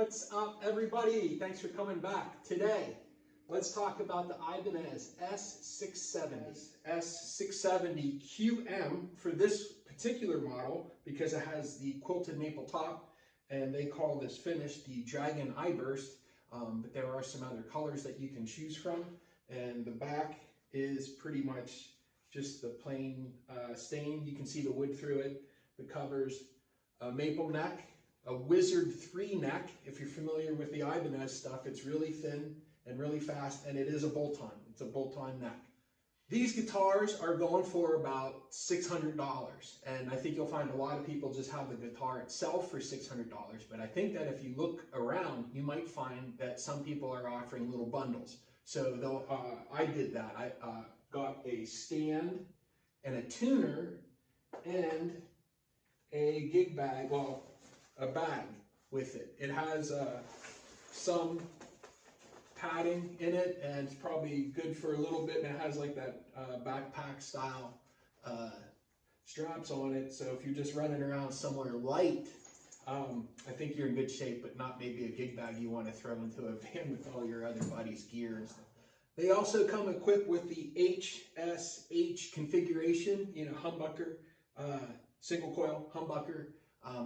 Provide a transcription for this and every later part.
what's up everybody? Thanks for coming back. Today, let's talk about the Ibanez S670 QM for this particular model because it has the quilted maple top and they call this finish the Dragon Eye Burst, but there are some other colors that you can choose from, and the back is pretty much just the plain stain. You can see the wood through it. The cover's a maple neck, a Wizard 3 neck. If you're familiar with the Ibanez stuff, it's really thin and really fast, and it is a bolt-on. It's a bolt-on neck. These guitars are going for about $600, and I think you'll find a lot of people just have the guitar itself for $600, but I think that if you look around, you might find that some people are offering little bundles. So I did that. I got a stand and a tuner and a gig bag, well, a bag with it. It has some padding in it, and it's probably good for a little bit, and it has like that backpack style straps on it, so if you're just running around somewhere light, I think you're in good shape, but not maybe a gig bag you want to throw into a van with all your other buddies' gear and stuff. They also come equipped with the HSH configuration, humbucker, single coil humbucker,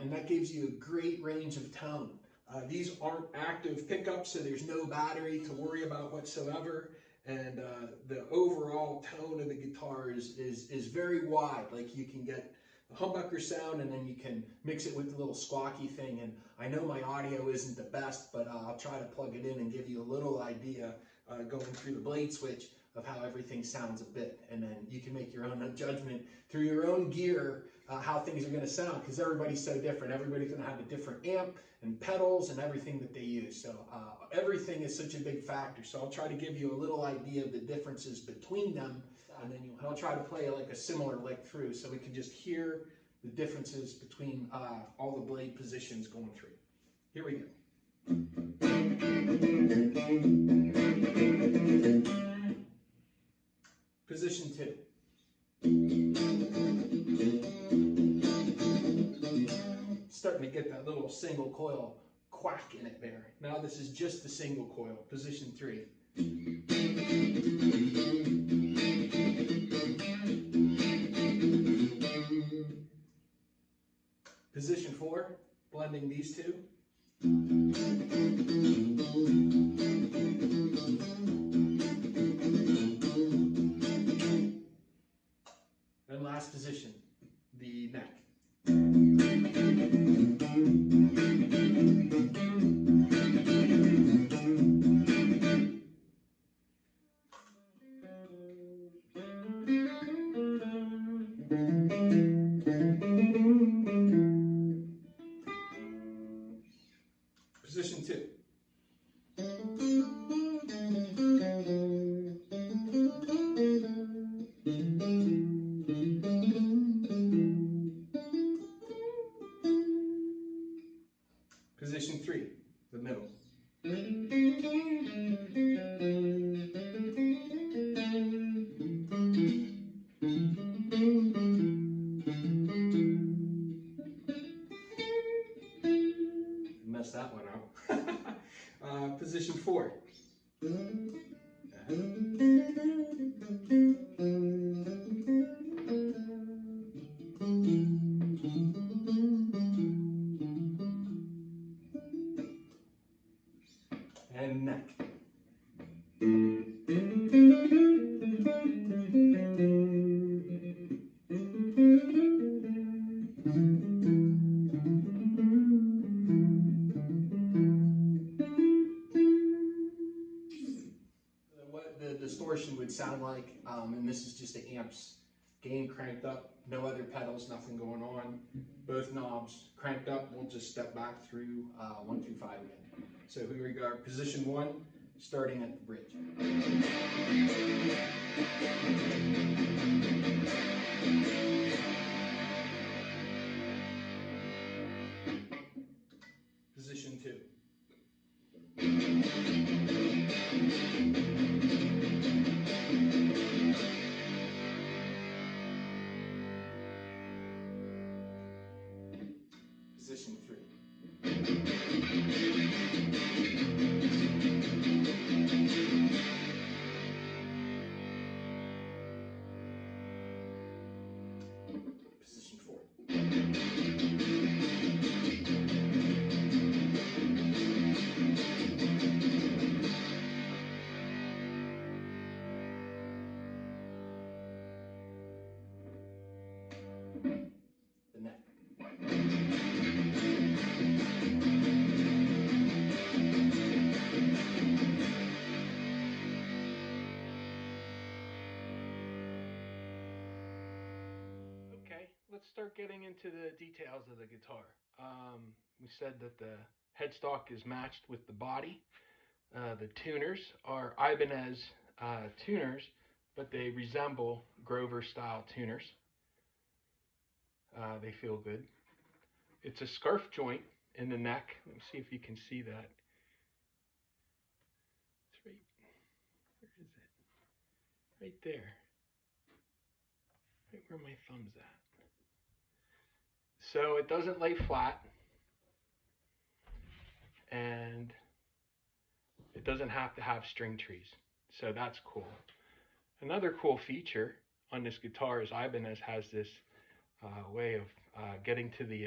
and that gives you a great range of tone. These aren't active pickups, so there's no battery to worry about whatsoever, and the overall tone of the guitar is very wide. Like, you can get the humbucker sound, and then you can mix it with the little squawky thing, and I know my audio isn't the best, but I'll try to plug it in and give you a little idea going through the blade switch of how everything sounds a bit, and then you can make your own judgment through your own gear how things are going to sound, because everybody's so different. Everybody's going to have a different amp and pedals and everything that they use, so everything is such a big factor. So I'll try to give you a little idea of the differences between them, and then I'll try to play like a similar lick through so we can just hear the differences between all the blade positions going through. Here we go. Position 2. Starting to get that little single coil quack in it there. Now this is just the single coil. Position 3. Position 4, blending these two. And last position, the neck. Position 2. Position 3, the middle. Messed that one up. Position 4. And neck. What the distortion would sound like, and this is just the amps gain cranked up, no other pedals, nothing going on, both knobs cranked up. We'll just step back through 1 through 5 again. So here we go, position 1, starting at the bridge. Position 2. Position 3. Position 4. The neck. Okay, let's start getting into the details of the guitar. We said that the headstock is matched with the body. The tuners are Ibanez tuners, but they resemble Grover style tuners. They feel good. It's a scarf joint in the neck. Let me see if you can see that. It's right, where is it? Right there. Right where my thumb's at. So it doesn't lay flat, and it doesn't have to have string trees. So that's cool. Another cool feature on this guitar is Ibanez has this way of getting to the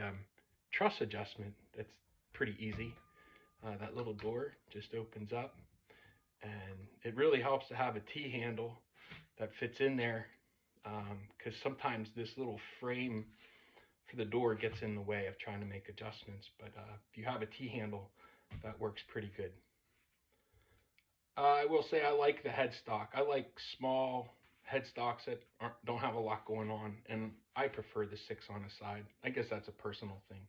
truss adjustment. That's pretty easy. That little door just opens up, and it really helps to have a T-handle that fits in there, because sometimes this little frame for the door gets in the way of trying to make adjustments. But if you have a T-handle, that works pretty good. I will say I like the headstock. I like small headstocks that don't have a lot going on, and I prefer the 6 on a side. I guess that's a personal thing.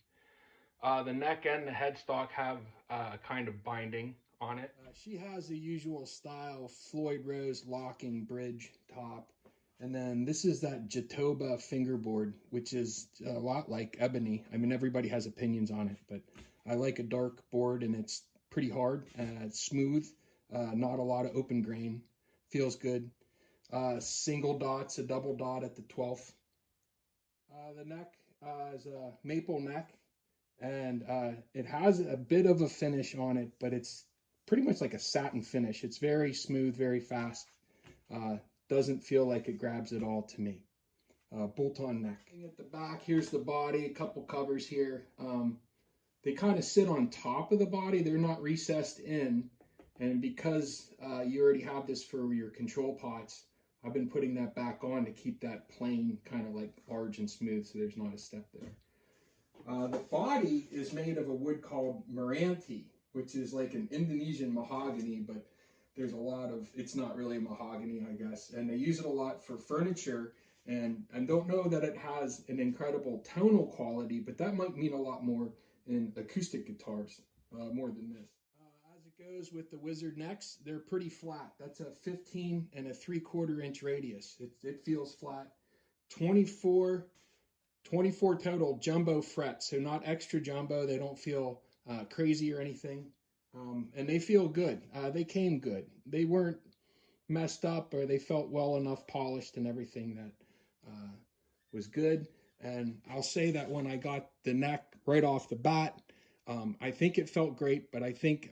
The neck and the headstock have a kind of binding on it. She has the usual style Floyd Rose locking bridge top. And then this is that Jatoba fingerboard, which is a lot like ebony. I mean, everybody has opinions on it, but I like a dark board, and it's pretty hard, smooth, not a lot of open grain, feels good. Single dots, a double dot at the 12th. The neck is a maple neck, and it has a bit of a finish on it, but it's pretty much like a satin finish. It's very smooth, very fast. Doesn't feel like it grabs at all to me. Bolt-on neck. At the back, here's the body, a couple covers here. They kind of sit on top of the body. They're not recessed in. And because you already have this for your control pots, I've been putting that back on to keep that plane kind of like large and smooth, so there's not a step there. The body is made of a wood called Meranti, which is like an Indonesian mahogany, but there's a lot of, it's not really mahogany, I guess. And they use it a lot for furniture, and don't know that it has an incredible tonal quality, but that might mean a lot more in acoustic guitars, more than this. As it goes with the Wizard necks, they're pretty flat. That's a 15 and a 3/4 inch radius. It feels flat. 24 total jumbo frets, so not extra jumbo. They don't feel crazy or anything. And they feel good. They came good. They weren't messed up, or they felt well enough polished and everything that was good. And I'll say that when I got the neck right off the bat, I think it felt great, but I think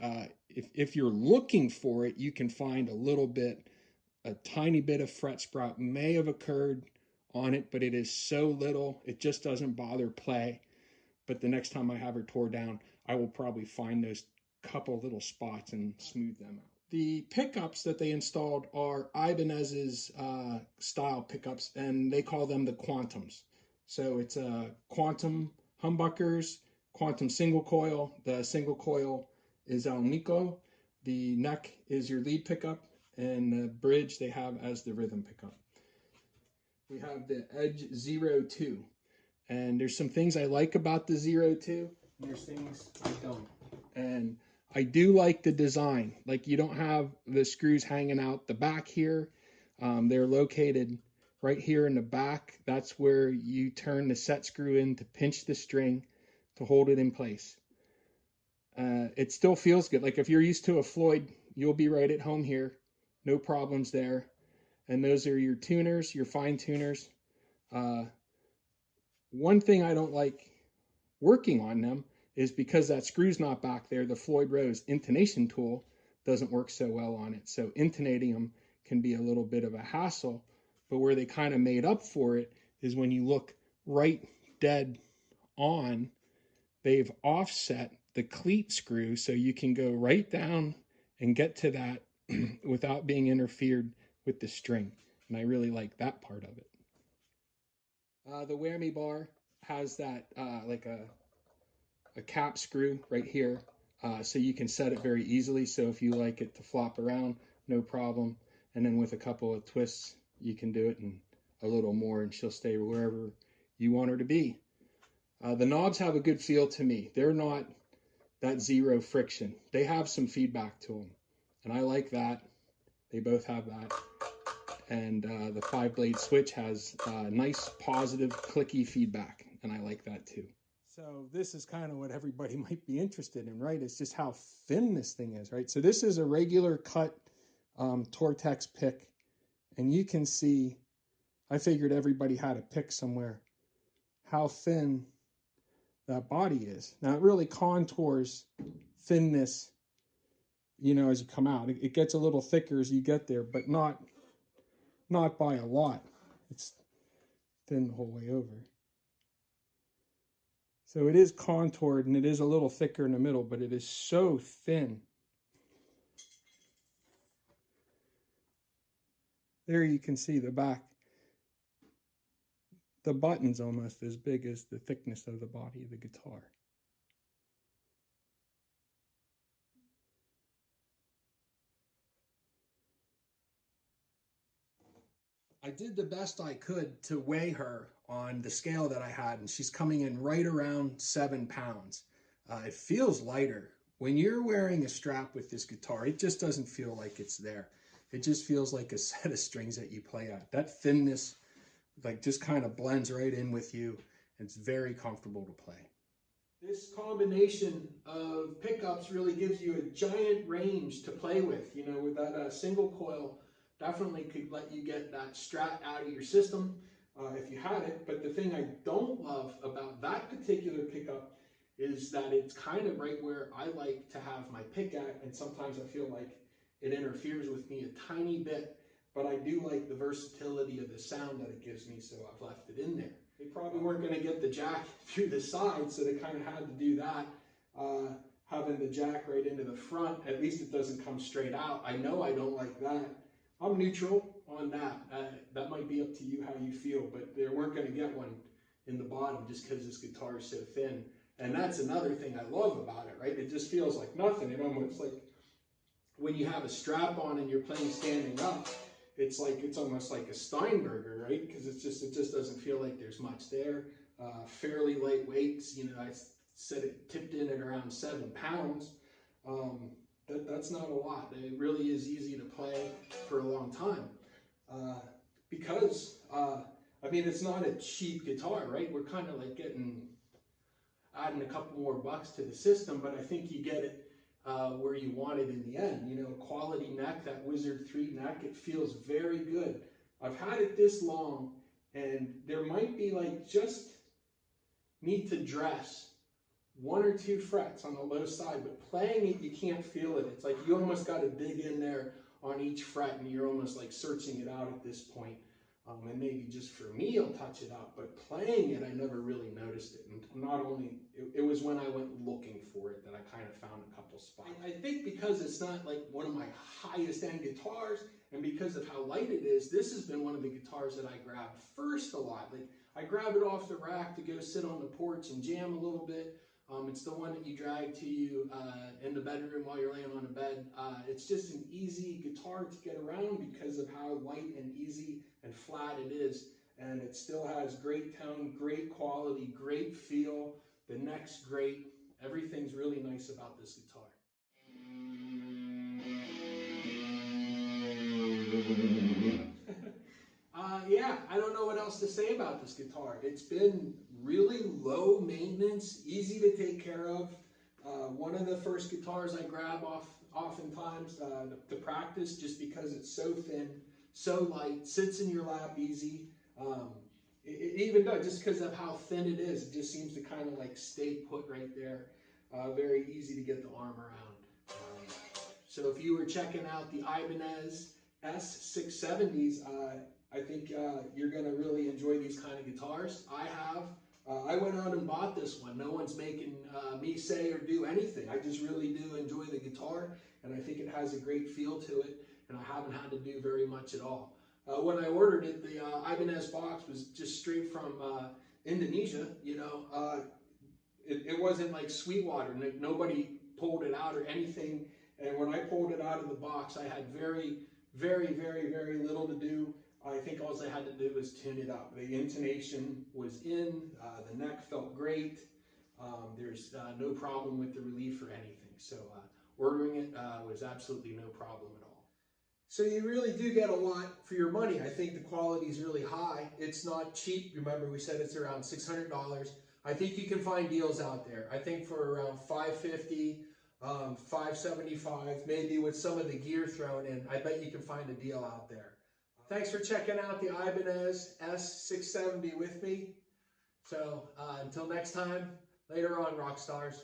if you're looking for it, you can find a tiny bit of fret sprout may have occurred on it, but it is so little, it just doesn't bother play. But the next time I have her tore down, I will probably find those couple little spots and smooth them out. The pickups that they installed are Ibanez's style pickups, and they call them the Quantums. So it's Quantum humbuckers, Quantum single coil. The single coil is Alnico. The neck is your lead pickup, and the bridge they have as the rhythm pickup. We have the Edge 02. And there's some things I like about the 02, and there's things I don't. And I do like the design. Like, you don't have the screws hanging out the back here. They're located right here in the back. That's where you turn the set screw in to pinch the string to hold it in place. It still feels good. Like, if you're used to a Floyd, you'll be right at home here. No problems there. And those are your tuners, your fine tuners. One thing I don't like working on them is because that screw's not back there, the Floyd Rose intonation tool doesn't work so well on it. So intonating them can be a little bit of a hassle, but where they kind of made up for it is when you look right dead on, they've offset the cleat screw so you can go right down and get to that without being interfered with the string. And I really like that part of it. The Whammy Bar has that like a cap screw right here, so you can set it very easily. So if you like it to flop around, no problem. And then with a couple of twists, you can do it and a little more, and she'll stay wherever you want her to be. The knobs have a good feel to me. They're not that zero friction. They have some feedback to them, and I like that. They both have that. And the 5-blade switch has nice, positive, clicky feedback, and I like that too. So this is kind of what everybody might be interested in, right? It's just how thin this thing is, right? So this is a regular cut Tortex pick, and you can see, I figured everybody had a pick somewhere, how thin that body is. Now it really contours thinness, you know, as you come out. It gets a little thicker as you get there, but not by a lot. It's thin the whole way over. So it is contoured and it is a little thicker in the middle, but it is so thin. There you can see the back. The button's almost as big as the thickness of the body of the guitar. I did the best I could to weigh her on the scale that I had, and she's coming in right around 7 pounds. It feels lighter. When you're wearing a strap with this guitar, it just doesn't feel like it's there. It just feels like a set of strings that you play at. That thinness like just kind of blends right in with you. It's very comfortable to play. This combination of pickups really gives you a giant range to play with. You know, with that single coil, definitely could let you get that Strat out of your system if you had it. But the thing I don't love about that particular pickup is that it's kind of right where I like to have my pick at, and sometimes I feel like it interferes with me a tiny bit, but I do like the versatility of the sound that it gives me, so I've left it in there. They probably weren't going to get the jack through the side, so they kind of had to do that. Having the jack right into the front, at least it doesn't come straight out. I know I don't like that. I'm neutral on that. That might be up to you how you feel, but they weren't going to get one in the bottom just because this guitar is so thin. And that's another thing I love about it, right? It just feels like nothing. It almost like when you have a strap on and you're playing standing up, it's almost like a Steinberger, right? Because it just doesn't feel like there's much there. Fairly lightweight. You know, I said it tipped in at around 7 pounds. That's not a lot. It really is easy to play for a long time because I mean, it's not a cheap guitar, right? We're kind of like adding a couple more bucks to the system, but I think you get it where you want it in the end. You know, quality neck, that Wizard 3 neck, it feels very good. I've had it this long, and there might be like just need to dress 1 or 2 frets on the low side, but playing it, you can't feel it. It's like you almost got to dig in there on each fret, and you're almost like searching it out at this point. And maybe just for me, I'll touch it up, but playing it, I never really noticed it. And not only, it was when I went looking for it that I kind of found a couple spots. I think because it's not like one of my highest end guitars, and because of how light it is, this has been one of the guitars that I grab first a lot. Like, I grab it off the rack to go sit on the porch and jam a little bit. It's the one that you drag to you in the bedroom while you're laying on a bed. It's just an easy guitar to get around because of how light and easy and flat it is. And it still has great tone, great quality, great feel. The neck's great. Everything's really nice about this guitar. Yeah, I don't know what else to say about this guitar. It's been really low maintenance, easy to take care of. One of the first guitars I grab oftentimes to practice just because it's so thin, so light, sits in your lap easy. It even does, just because of how thin it is, it just seems to kind of like stay put right there. very easy to get the arm around. So if you were checking out the Ibanez S670s, I think you're going to really enjoy these kind of guitars. I have. I went out and bought this one. No one's making me say or do anything. I just really do enjoy the guitar, and I think it has a great feel to it, and I haven't had to do very much at all. When I ordered it, the Ibanez box was just straight from Indonesia. You know, it wasn't like Sweetwater. Nobody pulled it out or anything. And when I pulled it out of the box, I had very little to do. I think all I had to do was tune it up. The intonation was in, the neck felt great. There's no problem with the relief or anything. So ordering it was absolutely no problem at all. So you really do get a lot for your money. I think the quality is really high. It's not cheap. Remember, we said it's around $600. I think you can find deals out there. I think for around $550, $575, maybe with some of the gear thrown in, I bet you can find a deal out there. Thanks for checking out the Ibanez S670 with me. So until next time, later on, rock stars.